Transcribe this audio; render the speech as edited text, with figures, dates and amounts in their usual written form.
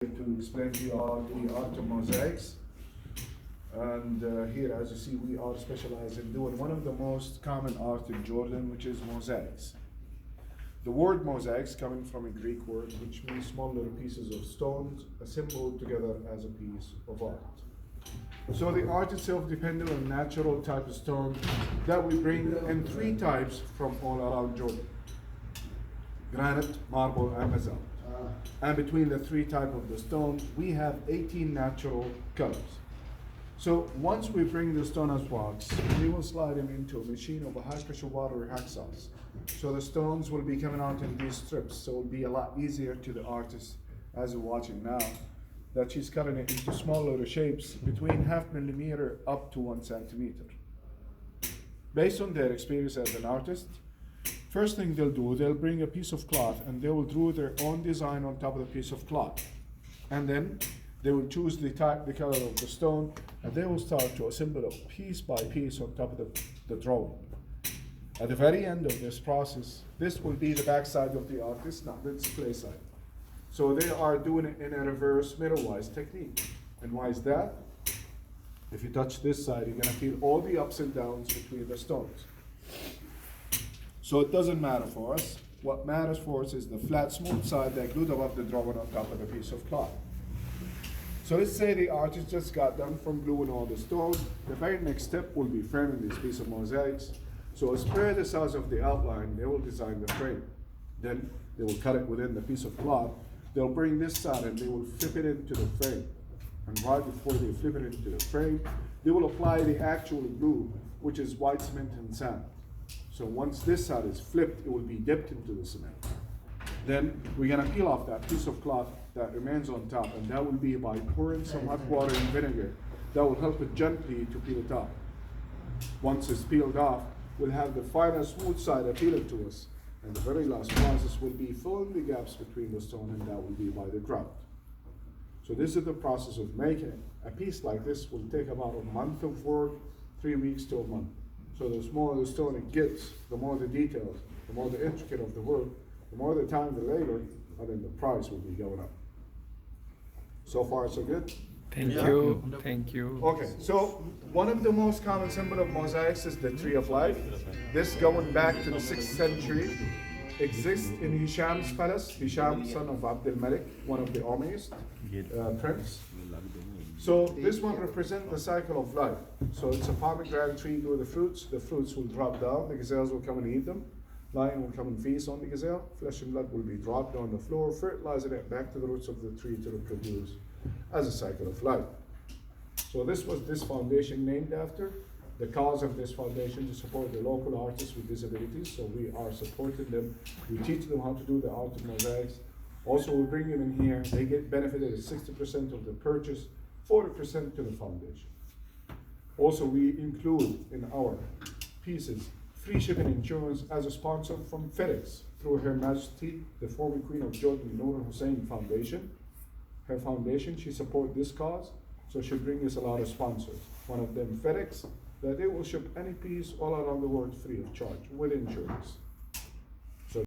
To explain to you about the art of mosaics. And here, as you see, we are specialized in doing one of the most common art in Jordan, which is mosaics. The word mosaics coming from a Greek word which means small little pieces of stones assembled together as a piece of art. So the art itself depends on natural type of stone that we bring in three types from all around Jordan: granite, marble, and basalt. And between the three types of the stone, we have 18 natural colors. So once we bring the stone as blocks, we will slide them into a machine of a high pressure water hack sauce. So the stones will be coming out in these strips, so it will be a lot easier to the artist, as you're watching now, that she's cutting it into small little shapes between 0.5 millimeter up to 1 centimeter. Based on their experience as an artist, first thing they'll do, they'll bring a piece of cloth and they will draw their own design on top of the piece of cloth. And then they will choose the type, the color of the stone, and they will start to assemble it piece by piece on top of the drawing. At the very end of this process, this will be the back side of the artist, not the display side. So they are doing it in a reverse mirror-wise technique. And why is that? If you touch this side, you're gonna feel all the ups and downs between the stones. So it doesn't matter for us. What matters for us is the flat, smooth side that glued above the drawing on top of the piece of cloth. So let's say the artist just got done from gluing all the stones. The very next step will be framing this piece of mosaics. So as per the size of the outline, they will design the frame. Then they will cut it within the piece of cloth. They'll bring this side and they will flip it into the frame. And right before they flip it into the frame, they will apply the actual glue, which is white cement and sand. So once this side is flipped, it will be dipped into the cement. Then we're gonna peel off that piece of cloth that remains on top, and that will be by pouring some hot water and vinegar. That will help it gently to peel it off. Once it's peeled off, we'll have the final smooth side appealing to us. And the very last process will be filling the gaps between the stone, and that will be by the grout. So this is the process of making it. A piece like this will take about a month of work, 3 weeks to a month. So the smaller the stone it gets, the more the details, the more the intricate of the work, the more the time, the labor, and then the price will be going up. So far, so good? Thank you. Okay, so one of the most common symbol of mosaics is the tree of life. This, going back to the 6th century, exists in Hisham's palace. Hisham, son of Abdul Malik, one of the Umayyad prince. So this one represents the cycle of life. So it's a pomegranate tree with the fruits will drop down, the gazelles will come and eat them, lion will come and feast on the gazelle, flesh and blood will be dropped on the floor, fertilizing it back to the roots of the tree to reproduce as a cycle of life. So this was this foundation named after. The cause of this foundation to support the local artists with disabilities, so we are supporting them. We teach them how to do the art of mosaics. Also, we bring them in here, they get benefited at 60% of the purchase, 40% to the foundation. Also, we include in our pieces free shipping insurance as a sponsor from FedEx through Her Majesty, the former Queen of Jordan, Noor Hussein Foundation. Her foundation, she supports this cause, so she brings us a lot of sponsors. One of them, FedEx, that they will ship any piece all around the world free of charge with insurance.